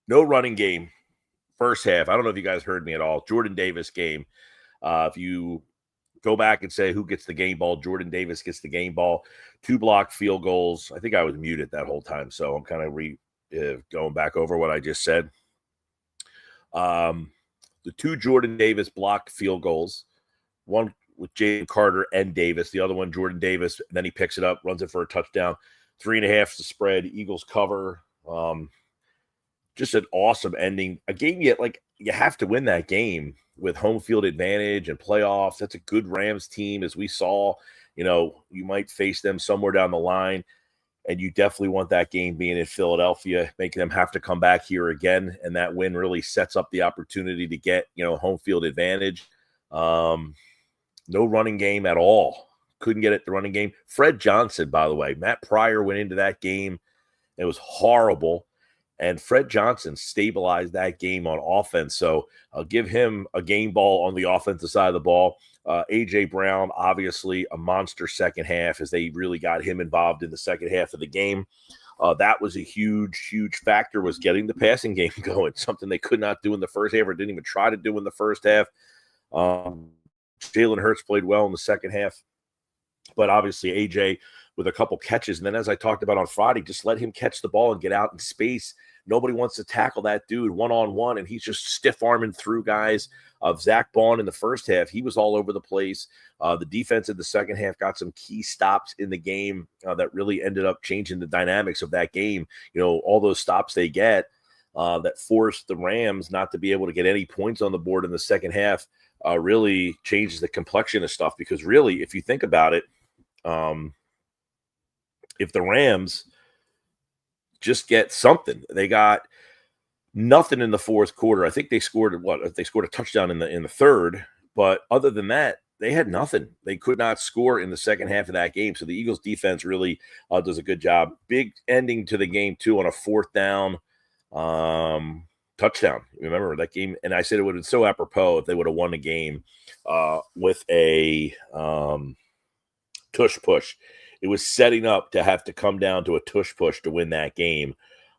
No running game. First half. I don't know if you guys heard me at all. Jordan Davis game. If you go back and say who gets the game ball, Jordan Davis gets the game ball. 2 blocked field goals. I think I was muted that whole time, so I'm kind of going back over what I just said. The 2 Jordan Davis blocked field goals, one with Jalen Carter and Davis, the other one Jordan Davis, and then he picks it up, runs it for a touchdown. 3.5 to spread. Eagles cover. Just an awesome ending. A game you have to win that game with home field advantage and playoffs. That's a good Rams team, as we saw. You might face them somewhere down the line, and you definitely want that game being in Philadelphia, making them have to come back here again, and that win really sets up the opportunity to get, home field advantage. No running game at all. Couldn't get it, the running game. Fred Johnson, by the way, Matt Pryor went into that game. It was horrible. And Fred Johnson stabilized that game on offense. So I'll give him a game ball on the offensive side of the ball. A.J. Brown, obviously a monster second half as they really got him involved in the second half of the game. That was a huge, huge factor, was getting the passing game going, something they could not do in the first half or didn't even try to do in the first half. Jalen Hurts played well in the second half. But obviously A.J. with a couple catches. And then, as I talked about on Friday, just let him catch the ball and get out in space. Nobody wants to tackle that dude one-on-one, and he's just stiff-arming through guys. Zach Bond in the first half, he was all over the place. The defense in the second half got some key stops in the game that really ended up changing the dynamics of that game. All those stops they get that forced the Rams not to be able to get any points on the board in the second half really changes the complexion of stuff. Because really, if you think about it, if the Rams just get something, they got nothing in the fourth quarter. I think they scored a touchdown in the third, but other than that, they had nothing. They could not score in the second half of that game. So the Eagles defense really does a good job. Big ending to the game too on a 4th down touchdown. Remember that game? And I said it would have been so apropos if they would have won the game with a tush push. It was setting up to have to come down to a tush push to win that game.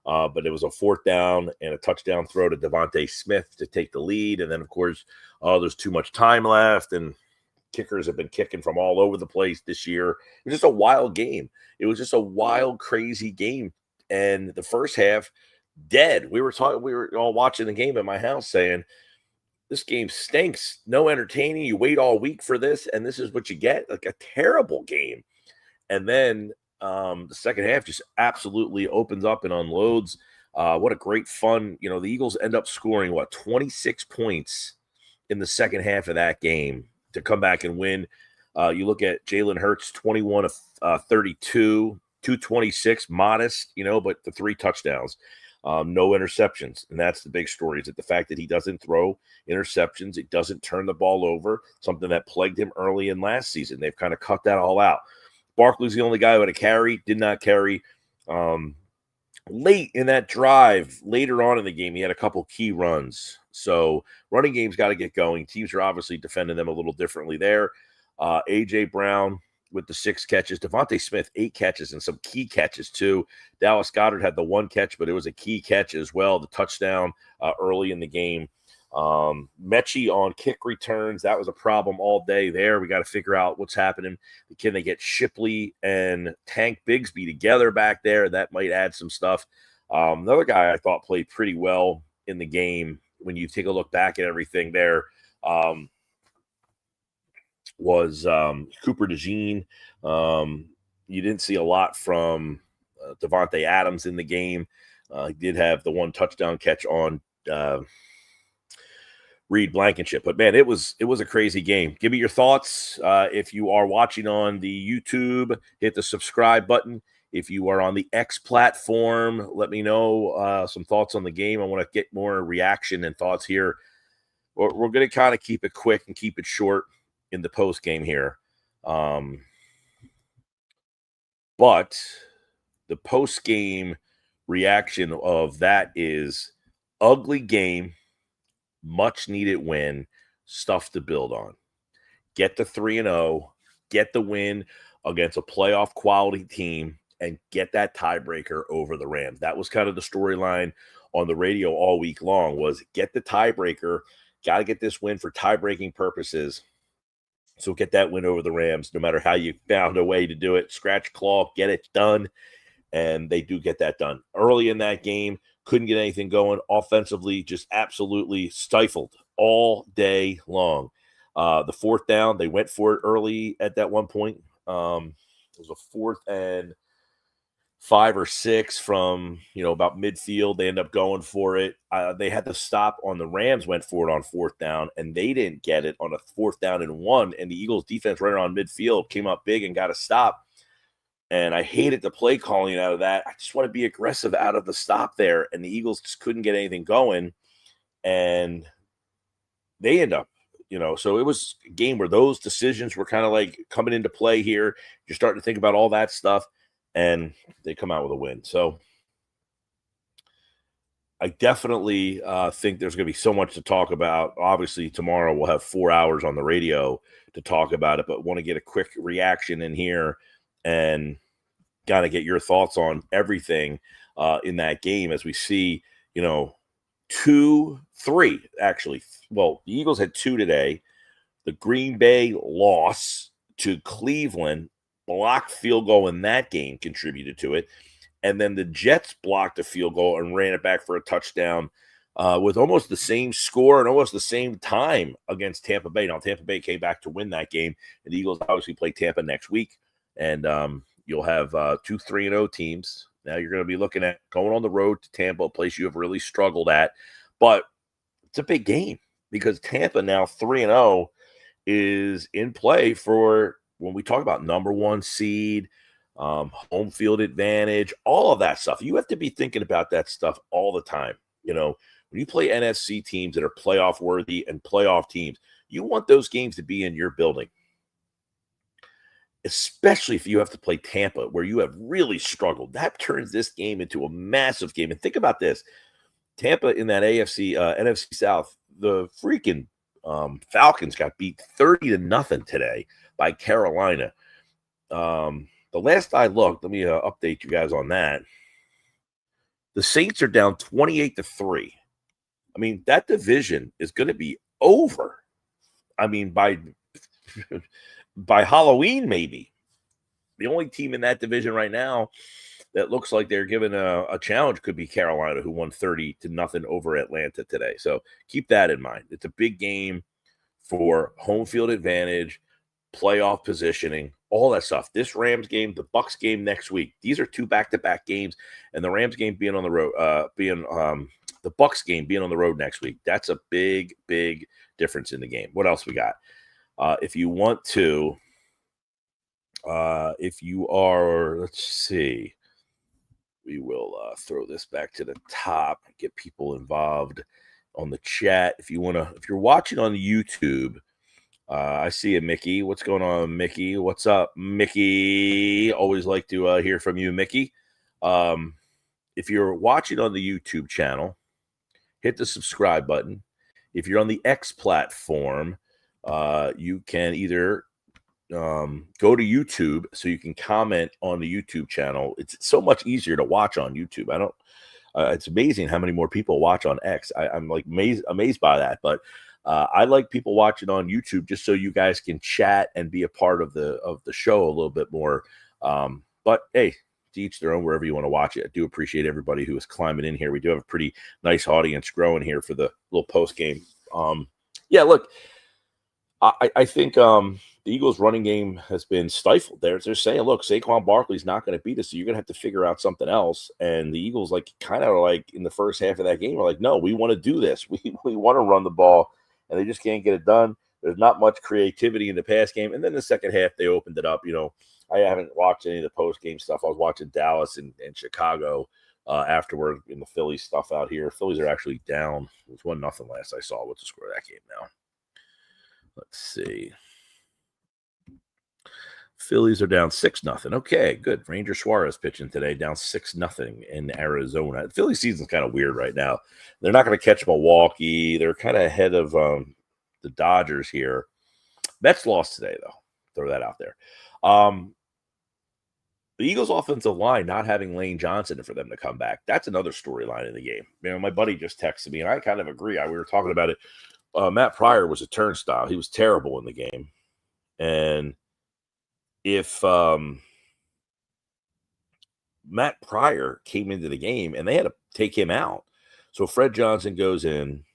But it was a 4th down and a touchdown throw to Devontae Smith to take the lead. And then, of course, there's too much time left, and kickers have been kicking from all over the place this year. It was just a wild game. It was just a wild, crazy game. And the first half, dead. We were all watching the game at my house saying, this game stinks. No entertaining. You wait all week for this, and this is what you get. Like a terrible game. And then the second half just absolutely opens up and unloads. What a great fun. The Eagles end up scoring, 26 points in the second half of that game to come back and win. You look at Jalen Hurts, 21 of 32, 226, modest, but the 3 touchdowns. No interceptions. And that's the big story, is that the fact that he doesn't throw interceptions, it doesn't turn the ball over, something that plagued him early in last season. They've kind of cut that all out. Barkley's the only guy who had a carry, did not carry. Late in that drive, later on in the game, he had a couple key runs. So running game's got to get going. Teams are obviously defending them a little differently there. A.J. Brown with the 6 catches. Devontae Smith, 8 catches and some key catches too. Dallas Goedert had the 1 catch, but it was a key catch as well, the touchdown early in the game. Mechie on kick returns, that was a problem all day there. We got to figure out what's happening. Can they get Shipley and Tank Bigsby together back there? That might add some stuff. Another guy I thought played pretty well in the game when you take a look back at everything there was Cooper DeJean. You didn't see a lot from Devontae Adams in the game. He did have the 1 touchdown catch on Reed Blankenship. But, man, it was a crazy game. Give me your thoughts. If you are watching on the YouTube, hit the subscribe button. If you are on the X platform, let me know some thoughts on the game. I want to get more reaction and thoughts here. We're going to kind of keep it quick and keep it short in the post game here. But the post game reaction of that is ugly game, much needed win, stuff to build on. Get the 3-0, get the win against a playoff quality team, and get that tiebreaker over the Rams. That was kind of the storyline on the radio all week long was get the tiebreaker, got to get this win for tie-breaking purposes. So get that win over the Rams, no matter how you found a way to do it. Scratch, claw, get it done. And they do get that done. Early in that game, couldn't get anything going. Offensively, just absolutely stifled all day long. The fourth down, they went for it early at that one point. It was a 4th and 5 or 6 from, about midfield. They end up going for it. They had to stop on the Rams, went for it on 4th down, and they didn't get it on a 4th down and 1. And the Eagles defense right around midfield came up big and got a stop. And I hated the play calling out of that. I just want to be aggressive out of the stop there. And the Eagles just couldn't get anything going. And they end up, so it was a game where those decisions were kind of like coming into play here. You're starting to think about all that stuff. And they come out with a win. So I definitely think there's going to be so much to talk about. Obviously, tomorrow we'll have 4 hours on the radio to talk about it. But want to get a quick reaction in here and kind of get your thoughts on everything in that game as we see, 2, 3, actually. Well, the Eagles had 2 today. The Green Bay loss to Cleveland, blocked field goal in that game contributed to it. And then the Jets blocked a field goal and ran it back for a touchdown with almost the same score and almost the same time against Tampa Bay. Now, Tampa Bay came back to win that game, and the Eagles obviously play Tampa next week. And you'll have 2 3-0 teams. Now you're going to be looking at going on the road to Tampa, a place you have really struggled at. But it's a big game because Tampa now 3-0 is in play for when we talk about number 1 seed, home field advantage, all of that stuff. You have to be thinking about that stuff all the time. When you play NFC teams that are playoff worthy and playoff teams, you want those games to be in your building. Especially if you have to play Tampa, where you have really struggled. That turns this game into a massive game. And think about this. Tampa in that NFC South, the freaking Falcons got beat 30-0 today by Carolina. The last I looked, let me update you guys on that. The Saints are down 28-3. I mean, that division is going to be over. I mean, by Halloween, maybe. The only team in that division right now that looks like they're given a challenge could be Carolina, who won 30-0 over Atlanta today. So keep that in mind. It's a big game for home field advantage, playoff positioning, all that stuff. This Rams game, the Bucs game next week. These are 2 back-to-back games, and the Rams game being on the road, the Bucs game being on the road next week. That's a big, big difference in the game. What else we got? If you want to, if you are, let's see, we will throw this back to the top, get people involved on the chat. If you're watching on YouTube, I see you, Mickey. What's going on, Mickey? What's up, Mickey? Always like to hear from you, Mickey. If you're watching on the YouTube channel, hit the subscribe button. If you're on the X platform, you can either go to YouTube so you can comment on the YouTube channel. It's so much easier to watch on YouTube. It's amazing how many more people watch on X. I'm like amazed by that. But I like people watching on YouTube just so you guys can chat and be a part of the show a little bit more. But hey, to each their own wherever you want to watch it. I do appreciate everybody who is climbing in here. We do have a pretty nice audience growing here for the little post game. Yeah, look, I think the Eagles running game has been stifled. They're saying, look, Saquon Barkley's not going to beat us, so you're going to have to figure out something else. And the Eagles kind of in the first half of that game are like, no, we want to do this. We want to run the ball, and they just can't get it done. There's not much creativity in the pass game. And then the second half, they opened it up. I haven't watched any of the post-game stuff. I was watching Dallas and Chicago afterward in the Phillies stuff out here. Phillies are actually down. It was 1-0 last I saw. What's the score of that game now? Let's see. Phillies are down 6-0. Okay, good. Ranger Suarez pitching today, down 6-0 in Arizona. Philly season's kind of weird right now. They're not going to catch Milwaukee. They're kind of ahead of the Dodgers here. Mets lost today, though. Throw that out there. The Eagles' offensive line not having Lane Johnson for them to come back, that's another storyline in the game. My buddy just texted me, and I kind of agree. We were talking about it. Matt Pryor was a turnstile. He was terrible in the game. And if Matt Pryor came into the game and they had to take him out. So Fred Johnson goes in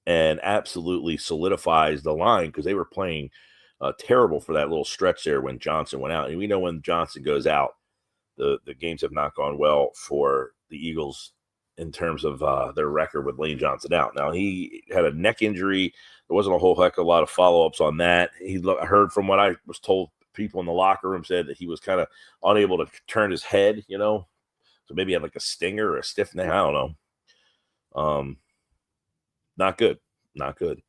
and absolutely solidifies the line because they were playing terrible for that little stretch there when Johnson went out. And we know when Johnson goes out, the games have not gone well for the Eagles in terms of their record with Lane Johnson out. Now, he had a neck injury. There wasn't a whole heck of a lot of follow-ups on that. I heard from what I was told, people in the locker room said that he was kind of unable to turn his head, so maybe he had like a stinger or a stiff neck. I don't know. Not good. Not good.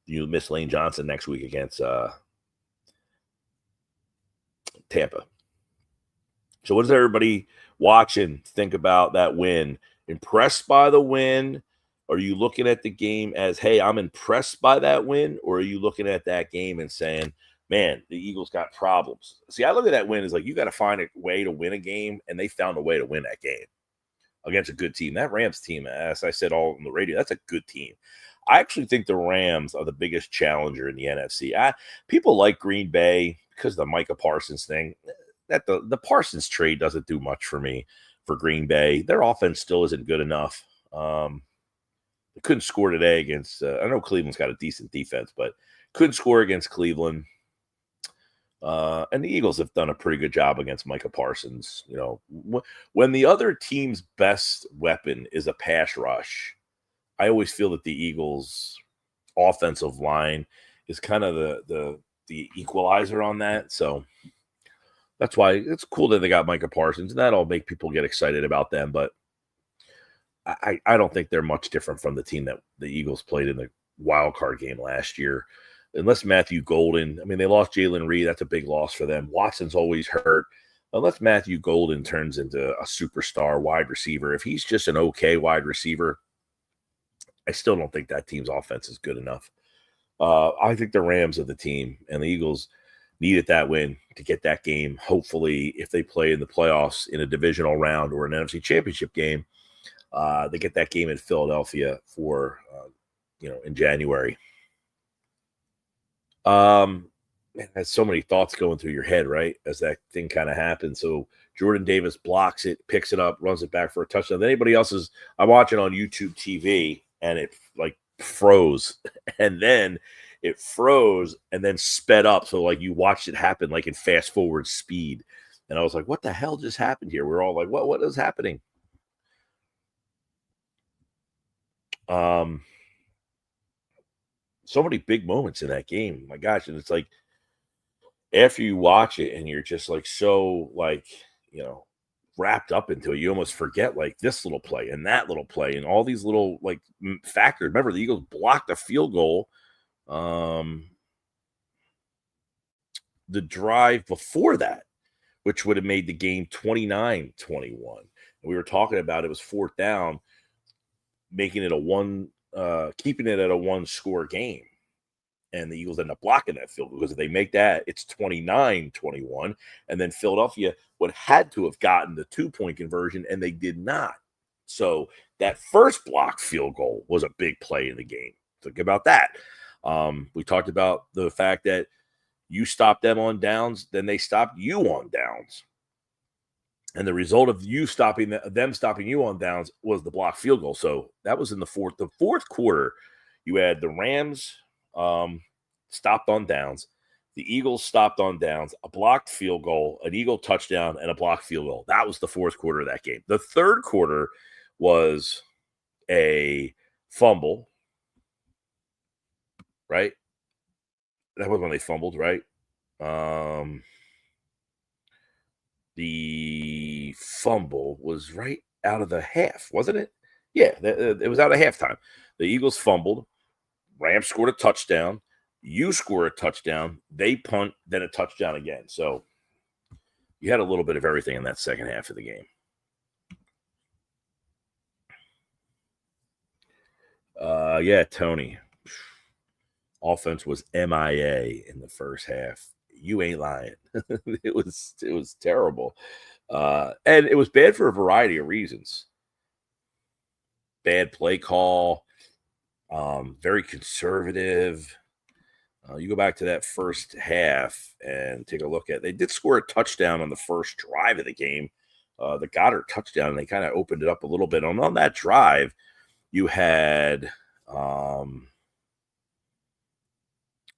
You miss Lane Johnson next week against Tampa. So what does everybody watching think about that win? Impressed by the win? Are you looking at the game as, hey, I'm impressed by that win? Or are you looking at that game and saying, man, the Eagles got problems? See, I look at that win as like, you got to find a way to win a game, and they found a way to win that game against a good team. That Rams team, as I said all on the radio, that's a good team. I actually think the Rams are the biggest challenger in the NFC. People like Green Bay because of the Micah Parsons thing. That the Parsons trade doesn't do much for me for Green Bay. Their offense still isn't good enough. They couldn't score today against I know Cleveland's got a decent defense, but couldn't score against Cleveland. And the Eagles have done a pretty good job against Micah Parsons. When the other team's best weapon is a pass rush, I always feel that the Eagles' offensive line is kind of the equalizer on that. So that's why it's cool that they got Micah Parsons, and that'll make people get excited about them. But I don't think they're much different from the team that the Eagles played in the wild card game last year. Unless Matthew Golden, they lost Jalen Reed. That's a big loss for them. Watson's always hurt. Unless Matthew Golden turns into a superstar wide receiver, if he's just an okay wide receiver, I still don't think that team's offense is good enough. I think the Rams are the team, and the Eagles needed that win to get that game. Hopefully, if they play in the playoffs in a divisional round or an NFC Championship game, they get that game in Philadelphia for, in January. Man, has so many thoughts going through your head, right? As that thing kind of happens. So Jordan Davis blocks it, picks it up, runs it back for a touchdown. Then I'm watching on YouTube TV, and it like froze, and then it froze and then sped up. So like you watched it happen like in fast forward speed. And I was like, what the hell just happened here? We're all like, what is happening? So many big moments in that game. My gosh. And it's like, after you watch it and you're just like, so like, wrapped up into it, you almost forget like this little play and that little play and all these little like factors. Remember, the Eagles blocked a field goal. The drive before that, which would have made the game 29-21. And we were talking about it was fourth down, making it keeping it at a one-score game. And the Eagles end up blocking that field goal because if they make that, it's 29-21. And then Philadelphia would had to have gotten the 2-point conversion, and they did not. So that first block field goal was a big play in the game. Think about that. We talked about the fact that you stopped them on downs, then they stopped you on downs. And the result of you stopping them stopping you on downs was the block field goal. So that was in the fourth quarter. You had the Rams stopped on downs, the Eagles stopped on downs, a blocked field goal, an Eagle touchdown, and a blocked field goal. That was the fourth quarter of that game. The third quarter was a fumble, right? That was when they fumbled, right? The fumble was right out of the half, wasn't it? Yeah, it was out of halftime. The Eagles fumbled. Rams scored a touchdown. You score a touchdown. They punt, then a touchdown again. So you had a little bit of everything in that second half of the game. Yeah, Tony. Offense was MIA in the first half. You ain't lying. It was terrible. And it was bad for a variety of reasons. Bad play call, very conservative. You go back to that first half and take a look at. They did score a touchdown on the first drive of the game, the Goddard touchdown, and they kind of opened it up a little bit. And on that drive, you had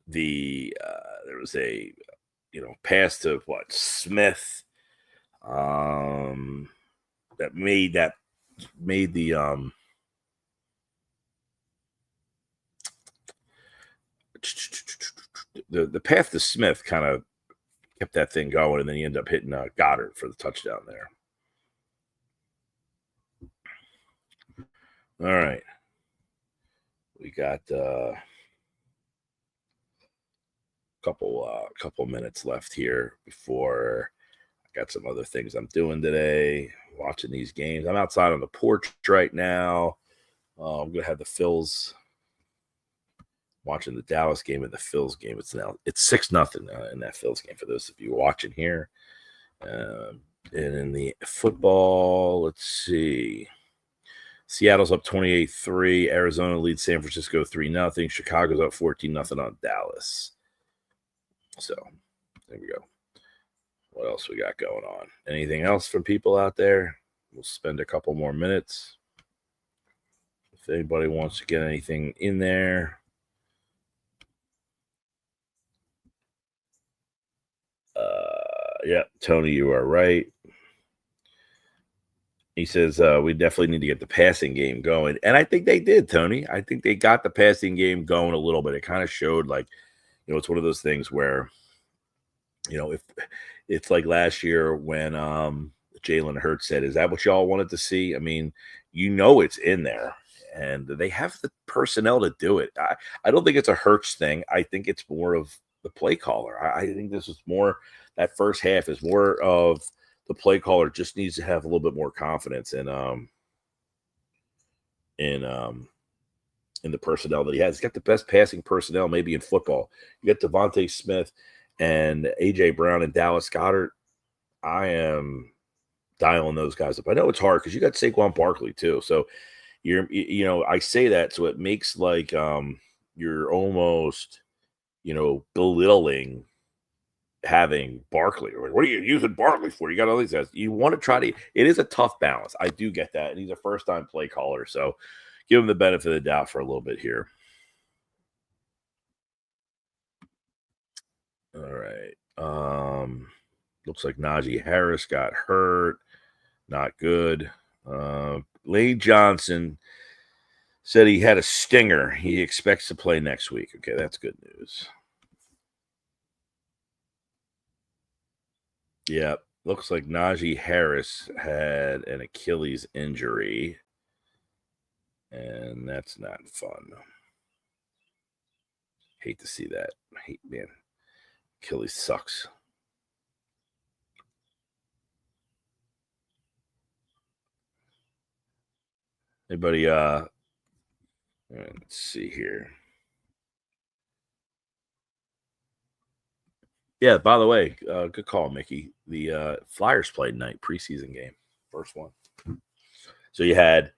there was a pass to Smith that made the the path to Smith kind of kept that thing going, and then he ended up hitting Goddard for the touchdown there. All right, we got couple minutes left here before I got some other things I'm doing today. Watching these games, I'm outside on the porch right now. I'm gonna have the Phils watching the Dallas game and the Phils game. It's 6-0 in that Phils game for those of you watching here. And in the football, let's see. Seattle's up 28-3. Arizona leads San Francisco 3-0. Chicago's up 14-0 on Dallas. So there we go. What else we got going on? Anything else from people out there? We'll spend a couple more minutes. If anybody wants to get anything in there. Yeah, Tony, you are right. He says we definitely need to get the passing game going. And I think they did, Tony. I think they got the passing game going a little bit. It kind of showed it's one of those things where, if it's like last year when Jalen Hurts said, is that what y'all wanted to see? I mean, it's in there. And they have the personnel to do it. I don't think it's a Hurts thing. I think it's more of the play caller. I think this is more, that first half is more of the play caller just needs to have a little bit more confidence in the personnel that he has. He's got the best passing personnel maybe in football. You got Devontae Smith and A.J. Brown and Dallas Goedert. I am dialing those guys up. I know it's hard because you got Saquon Barkley too. So I say that so it makes you're almost belittling having Barkley. Or what are you using Barkley for? You got all these guys. You want to try to. It is a tough balance. I do get that, and he's a first-time play caller, so give him the benefit of the doubt for a little bit here. All right. Looks like Najee Harris got hurt. Not good. Lane Johnson said he had a stinger. He expects to play next week. Okay, that's good news. Yeah, looks like Najee Harris had an Achilles injury, and that's not fun. Hate to see that. Man. Achilles sucks. Anybody, let's see here. Yeah, by the way, good call, Mickey. The Flyers played tonight, preseason game, first one. So you had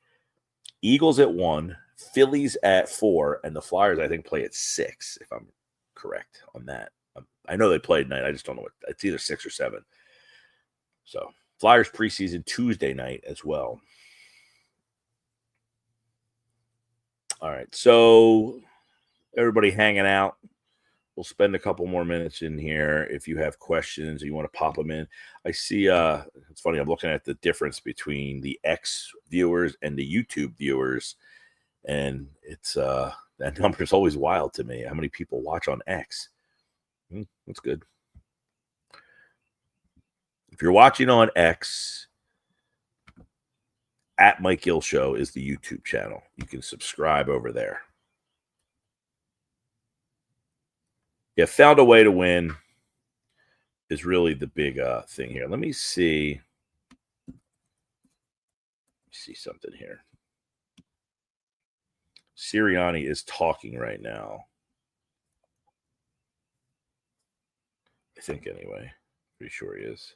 Eagles at 1, Phillies at 4, and the Flyers, I think, play at 6, if I'm correct on that. I know they played tonight. I just don't know it's either 6 or 7. So Flyers preseason Tuesday night as well. All right, so everybody hanging out. We'll spend a couple more minutes in here. If you have questions or you want to pop them in, I see. It's funny. I'm looking at the difference between the X viewers and the YouTube viewers, and it's that number is always wild to me. How many people watch on X? That's good. If you're watching on X, at Mike Gill Show is the YouTube channel. You can subscribe over there. Yeah, found a way to win is really the big thing here. Let me see something here. Sirianni is talking right now. I think anyway. Pretty sure he is.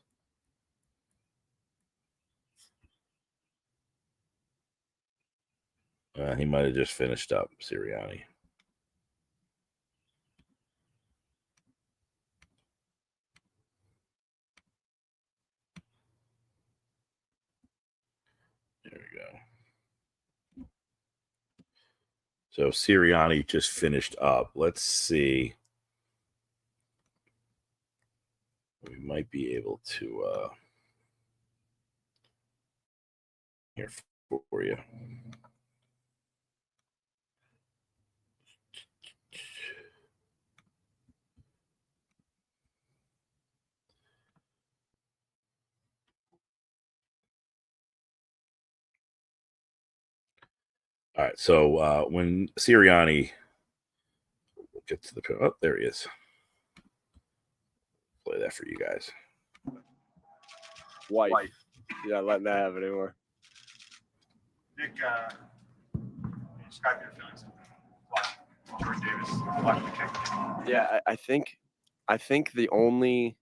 He might have just finished up, Sirianni. There we go. So Sirianni just finished up. Let's see. We might be able to here for you. All right. So when Sirianni gets to the there he is. Play that for you guys. Wife. You're not letting that happen anymore. Nick, describe your feelings of Jordan Davis watching the kick. Yeah, I think the only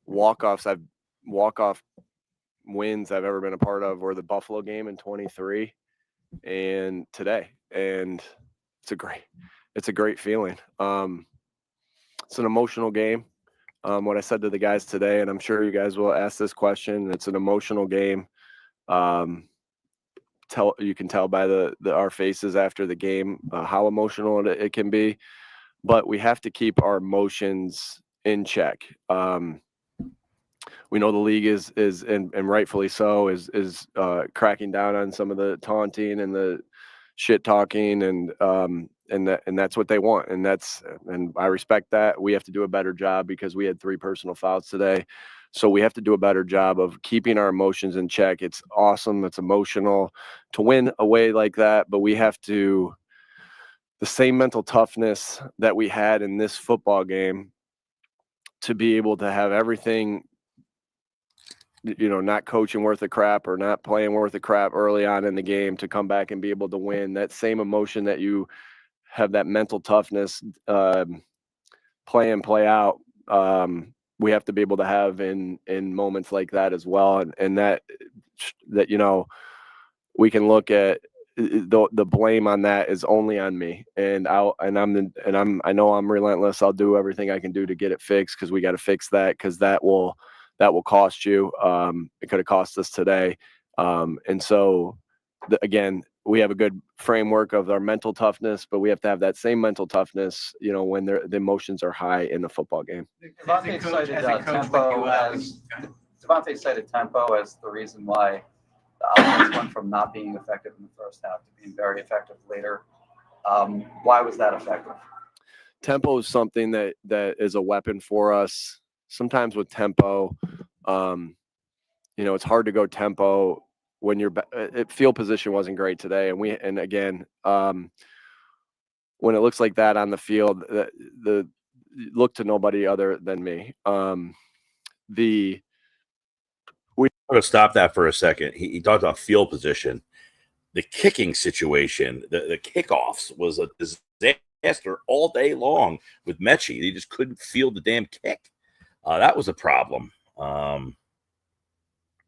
walk-off wins I've ever been a part of were the Buffalo game in 23 and today. And it's a great feeling. It's an emotional game. What I said to the guys today, and I'm sure you guys will ask this question, it's an emotional game. You can tell by our faces after the game how emotional it can be, but we have to keep our emotions in check. We know the league is and rightfully so is cracking down on some of the taunting and the shit talking and that's what they want, and I respect that. We have to do a better job because we had 3 personal fouls today. So we have to do a better job of keeping our emotions in check. It's awesome. It's emotional to win away like that, but we have to the same mental toughness that we had in this football game to be able to have everything, not coaching worth a crap or not playing worth a crap early on in the game to come back and be able to win. That same emotion that you have, that mental toughness, play in, play out. We have to be able to have in moments like that as well, and that we can look at the blame on that is only on me, and I know I'm relentless. I'll do everything I can do to get it fixed because we got to fix that because that will cost you. It could have cost us today, and so again, we have a good framework of our mental toughness, but we have to have that same mental toughness, when the emotions are high in the football game. Devontae cited tempo as the reason why the offense went from not being effective in the first half to being very effective later. Why was that effective? Tempo is something that is a weapon for us. Sometimes with tempo, it's hard to go tempo when field position wasn't great today, and again, when it looks like that on the field, the look to nobody other than me. I'm going to stop that for a second. He talked about field position. The kicking situation, the kickoffs was a disaster all day long with Mechie. He just couldn't field the damn kick. That was a problem.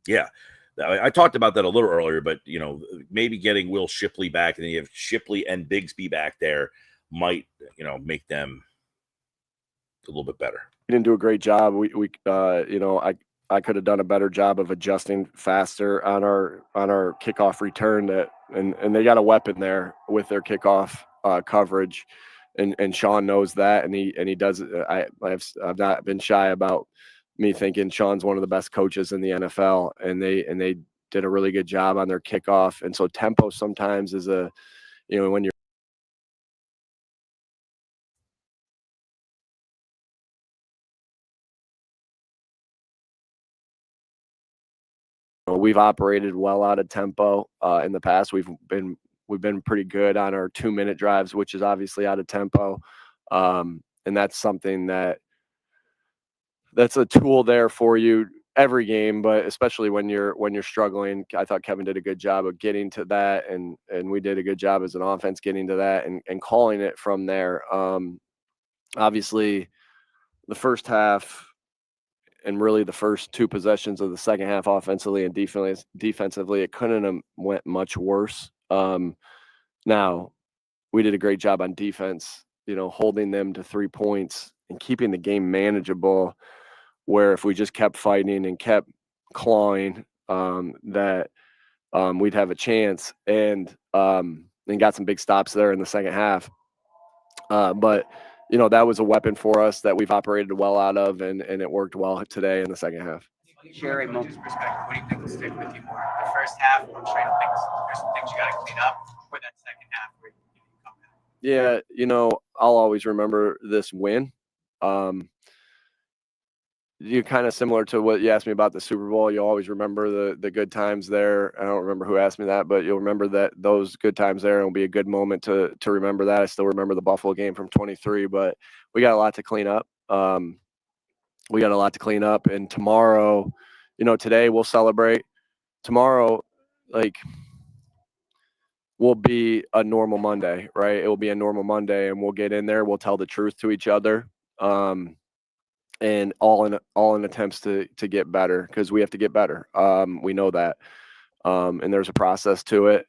Yeah. I talked about that a little earlier, but maybe getting Will Shipley back, and then you have Shipley and Bigsby back there might make them a little bit better. We didn't do a great job. I could have done a better job of adjusting faster on our kickoff return. And they got a weapon there with their kickoff coverage, and Sean knows that, and he does it. I've not been shy about me thinking Sean's one of the best coaches in the NFL, and they did a really good job on their kickoff. And so tempo sometimes is when you're we've operated well out of tempo in the past. We've been pretty good on our 2-minute drives, which is obviously out of tempo, and that's something that's a tool there for you every game, but especially when you're struggling. I thought Kevin did a good job of getting to that, and we did a good job as an offense getting to that and calling it from there. Obviously, the first half and really the first 2 possessions of the second half, offensively and defensively, it couldn't have went much worse. Now, we did a great job on defense, holding them to 3 points and keeping the game manageable, where if we just kept fighting and kept clawing, that we'd have a chance, and got some big stops there in the second half. But that was a weapon for us that we've operated well out of, and it worked well today in the second half. Share a moment. Perspective, what do you think will stick with you more? The first half, I'm sure there's some things you got to clean up, or that second half where you come back. Yeah, I'll always remember this win. You kind of similar to what you asked me about the Super Bowl. You'll always remember the good times there. I don't remember who asked me that, but you'll remember those good times there, and it'll be a good moment to remember that. I still remember the Buffalo game from 23, but we got a lot to clean up. And tomorrow, today we'll celebrate. Tomorrow, will be a normal Monday, right? It will be a normal Monday, and we'll get in there. We'll tell the truth to each other. And all in attempts to get better, because we have to get better. We know that, and there's a process to it.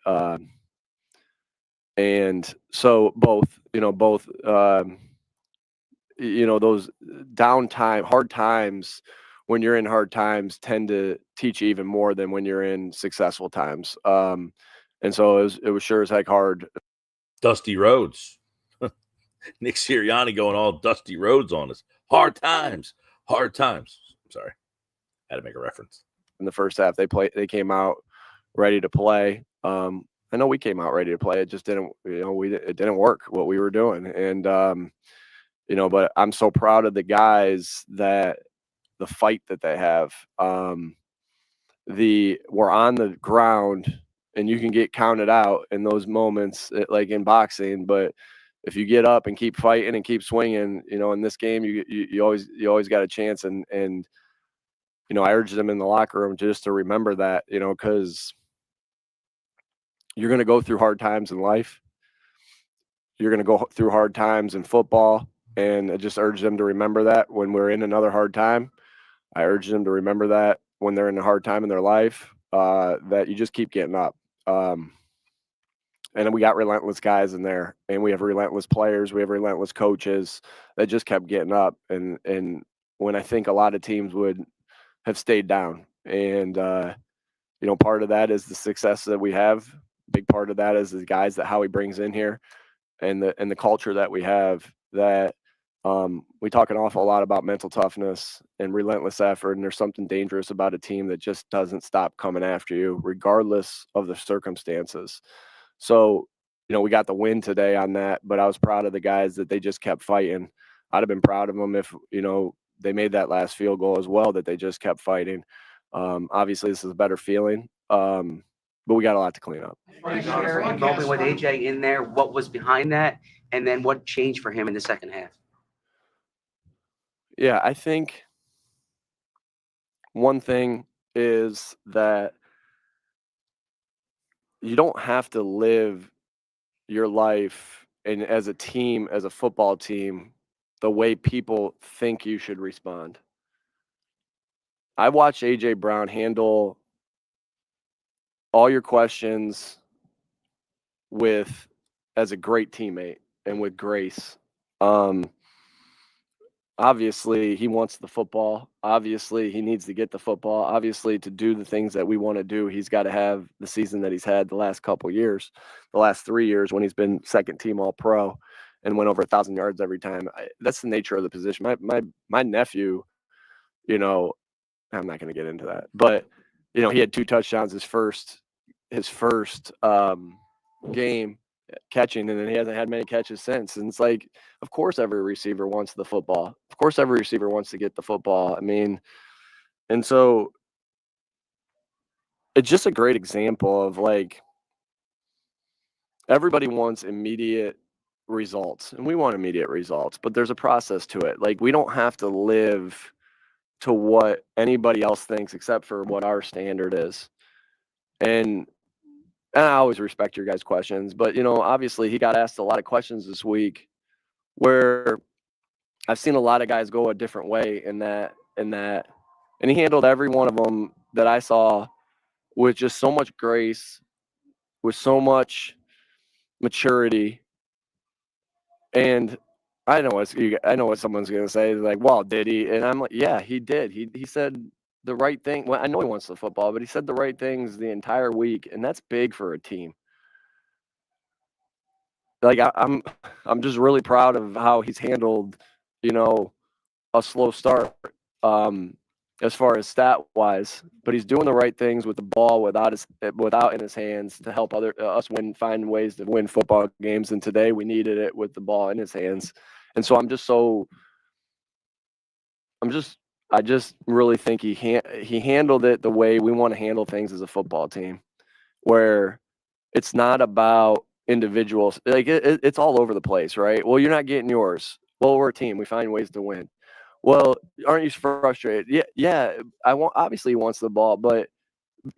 And so both, those downtime, hard times, when you're in hard times, tend to teach you even more than when you're in successful times. And so it was sure as heck hard. Dusty roads. Nick Sirianni going all dusty roads on us. Hard times. I'm sorry. Had to make a reference. In the first half, they came out ready to play. I know we came out ready to play. It just didn't, it didn't work what we were doing. And, but I'm so proud of the guys, that the fight that they have. We're on the ground, and you can get counted out in those moments, like in boxing, but if you get up and keep fighting and keep swinging, in this game, you always got a chance. And I urge them in the locker room just to remember that, because you're going to go through hard times in life. You're going to go through hard times in football, and I just urge them to remember that when we're in another hard time. I urge them to remember that when they're in a hard time in their life, that you just keep getting up. And we got relentless guys in there, and we have relentless players. We have relentless coaches that just kept getting up. And when I think a lot of teams would have stayed down, and part of that is the success that we have. Big part of that is the guys that Howie brings in here, and the culture that we have. That we talk an awful lot about mental toughness and relentless effort, and there's something dangerous about a team that just doesn't stop coming after you, regardless of the circumstances. So, we got the win today on that, but I was proud of the guys that they just kept fighting. I'd have been proud of them if, they made that last field goal as well, that they just kept fighting. Obviously, this is a better feeling, but we got a lot to clean up. Share a moment with AJ in there, what was behind that, and then what changed for him in the second half? Yeah, I think one thing is that you don't have to live your life, and as a team, as a football team, the way people think you should respond. I watched AJ Brown handle all your questions as a great teammate and with grace. Obviously, he wants the football. Obviously, he needs to get the football. Obviously, to do the things that we want to do, he's got to have the season that he's had the last couple of years, the last 3 years when he's been second team All-Pro and went over 1,000 yards every time. That's the nature of the position. My nephew, I'm not going to get into that, but he had 2 touchdowns his first game catching, and then he hasn't had many catches since. And it's like, of course every receiver wants the football. Of course every receiver wants to get the football. I mean, and so it's just a great example of, like, everybody wants immediate results, and we want immediate results, but there's a process to it. Like, we don't have to live to what anybody else thinks except for what our standard is. And I always respect your guys' questions, but, obviously he got asked a lot of questions this week where I've seen a lot of guys go a different way in that, and he handled every one of them that I saw with just so much grace, with so much maturity, and I know what someone's gonna say. Like, well, did he? And I'm like, yeah, he did. He said the right thing. Well, I know he wants the football, but he said the right things the entire week, and that's big for a team. Like, I'm just really proud of how he's handled, a slow start, as far as stat wise. But he's doing the right things with the ball without in his hands to help us find ways to win football games. And today we needed it with the ball in his hands. And so I just really think he handled it the way we want to handle things as a football team, where it's not about individuals. Like it's all over the place, right? Well, you're not getting yours. Well, we're a team. We find ways to win. Well, aren't you frustrated? Yeah. Obviously he wants the ball, but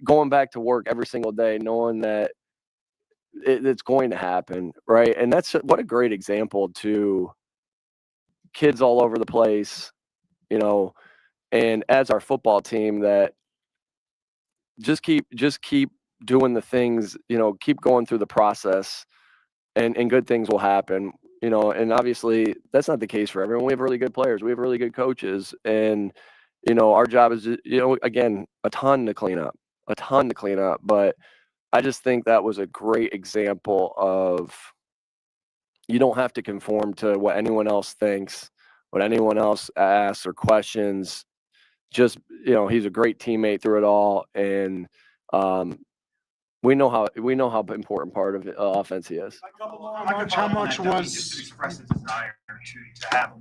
going back to work every single day, knowing that it's going to happen, right? And that's what a great example to kids all over the place, and as our football team, that just keep doing the things, keep going through the process, and good things will happen. And obviously that's not the case for everyone. We have really good players, we have really good coaches, and our job is, again, a ton to clean up. But I just think that was a great example of, you don't have to conform to what anyone else thinks, what anyone else asks or questions. Just, he's a great teammate through it all, and we know how important part of offense he is. How much was just express a desire to have a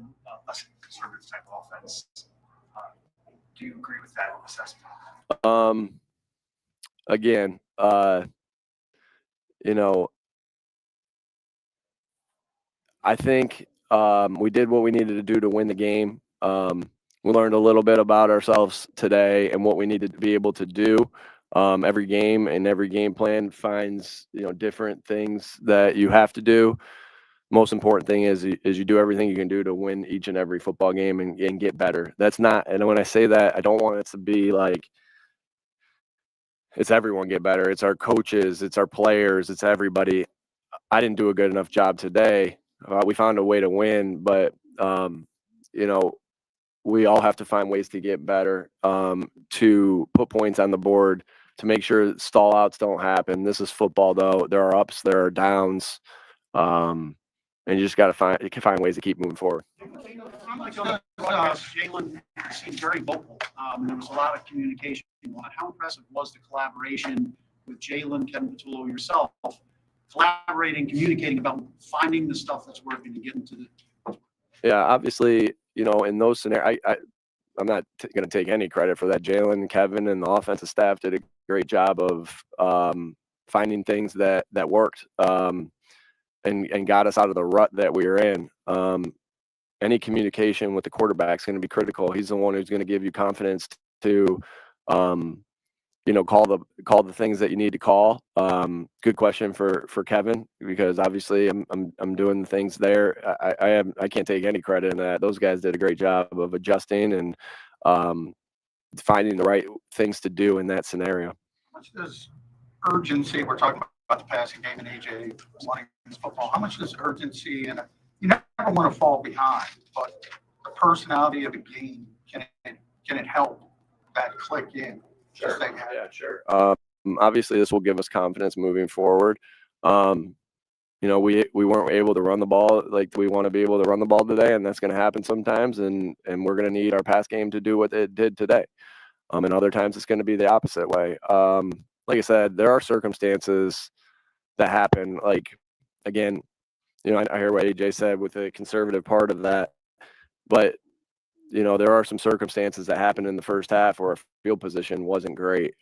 less conservative type of offense? Do you agree with that assessment? Again, I think we did what we needed to do to win the game. We learned a little bit about ourselves today and what we needed to be able to do. Every game and every game plan finds, different things that you have to do. Most important thing is you do everything you can do to win each and every football game and get better. That's not, and when I say that, I don't want it to be like it's everyone get better. It's our coaches, it's our players, it's everybody. I didn't do a good enough job today. We found a way to win, but we all have to find ways to get better, to put points on the board, to make sure stall outs don't happen. This is football, though. There are ups, there are downs, and you just got to find ways to keep moving forward. Jalen seemed very vocal, and there was a lot of communication on it. How impressive was the collaboration with Jalen, Kevin Patullo, yourself, collaborating, communicating about finding the stuff that's working to get into the. Yeah, obviously, in those scenarios, I'm not going to take any credit for that. Jalen, Kevin, and the offensive staff did a great job of finding things that worked, and got us out of the rut that we were in. Any communication with the quarterback is going to be critical. He's the one who's going to give you confidence to, call the things that you need to call. Good question for Kevin, because obviously I'm doing the things there. I can't take any credit in that. Those guys did a great job of adjusting and finding the right things to do in that scenario. How much does urgency, we're talking about the passing game and AJ wanting this football, how much does urgency, and you never want to fall behind, but the personality of a game, can it help that click in? Sure. Yeah, sure. Obviously, this will give us confidence moving forward. We weren't able to run the ball like we want to be able to run the ball today, and that's going to happen sometimes. And we're going to need our pass game to do what it did today. And other times it's going to be the opposite way. Like I said, there are circumstances that happen. Like, again, I hear what AJ said with the conservative part of that, but there are some circumstances that happened in the first half where our field position wasn't great.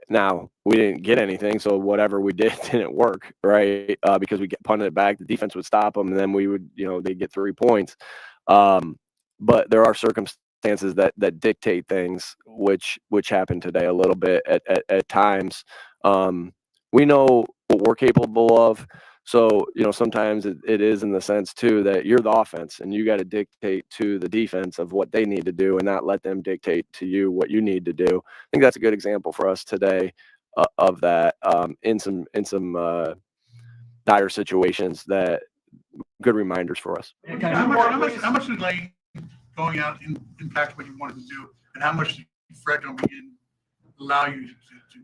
Now, we didn't get anything, so whatever we did didn't work, right? Because we punted it back, the defense would stop them, and then we would, they'd get 3 points. But there are circumstances that dictate things, which happened today a little bit at times. We know what we're capable of. So, sometimes it is in the sense, too, that you're the offense and you got to dictate to the defense of what they need to do and not let them dictate to you what you need to do. I think that's a good example for us today of that, in some dire situations that good reminders for us. How much did Lane going out impact what you wanted to do, and how much did Fred coming in allow you to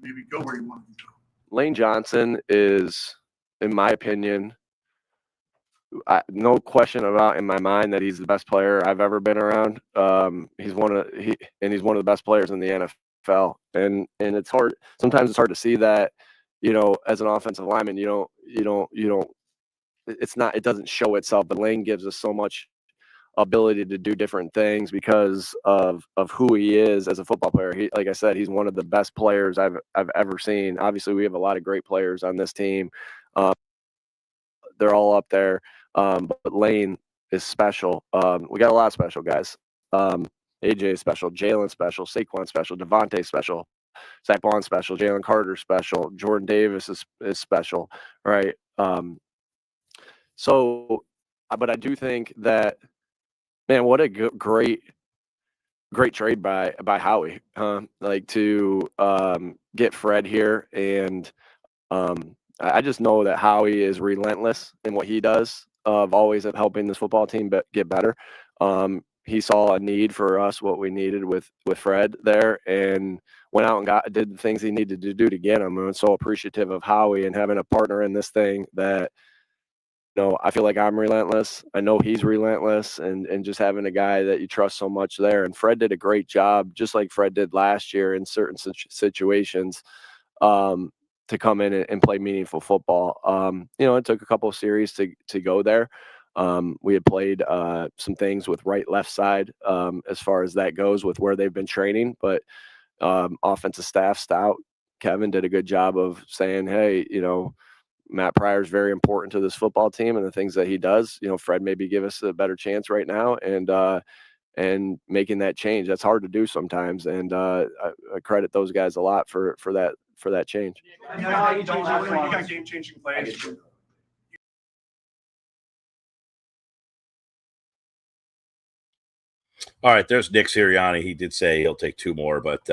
maybe go where you wanted to go? Lane Johnson is, in my opinion, no question about in my mind that he's the best player I've ever been around. He's one of the best players in the NFL, and it's hard. Sometimes it's hard to see that, as an offensive lineman, it doesn't show itself. But Lane gives us so much ability to do different things because of who he is as a football player. Like I said, he's one of the best players I've ever seen. Obviously, we have a lot of great players on this team. They're all up there. But Lane is special. We got a lot of special guys. AJ is special, Jalen special, Saquon special, Devontae special, Zach Bond special, Jalen Carter special, Jordan Davis is special, right? But I do think that, man, what a great trade by Howie, like to get Fred here. And I just know that Howie is relentless in what he does, of always helping this football team get better. He saw a need for us, what we needed with Fred there, and went out and did the things he needed to do to get him. I'm so appreciative of Howie and having a partner in this thing that, I feel like I'm relentless. I know he's relentless, and just having a guy that you trust so much there. And Fred did a great job, just like Fred did last year in certain situations, to come in and play meaningful football. It took a couple of series to go there. We had played some things with right, left side as far as that goes with where they've been training, but offensive staff, Stout, Kevin did a good job of saying, hey, Matt Pryor is very important to this football team and the things that he does. Fred maybe give us a better chance right now, and making that change. That's hard to do sometimes, and I credit those guys a lot for that change. You got game-changing plays. All right, there's Nick Sirianni. He did say he'll take 2 more, but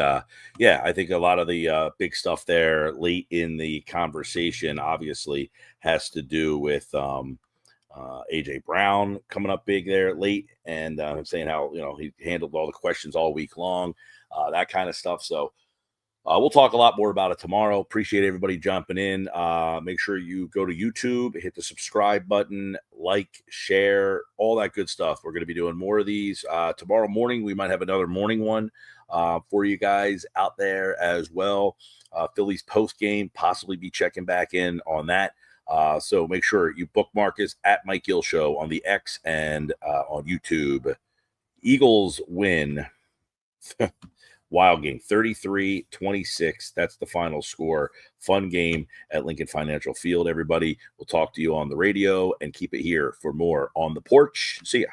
yeah, I think a lot of the big stuff there late in the conversation obviously has to do with AJ Brown coming up big there late, and saying how he handled all the questions all week long, that kind of stuff. So we'll talk a lot more about it tomorrow. Appreciate everybody jumping in. Make sure you go to YouTube, hit the subscribe button, like, share, all that good stuff. We're going to be doing more of these. Tomorrow morning, we might have another morning one for you guys out there as well. Phillies post game, possibly be checking back in on that. So make sure you bookmark us at Mike Gill Show on the X and on YouTube. Eagles win. Wild game, 33-26. That's the final score. Fun game at Lincoln Financial Field, everybody. We'll talk to you on the radio and keep it here for more On the Porch. See ya.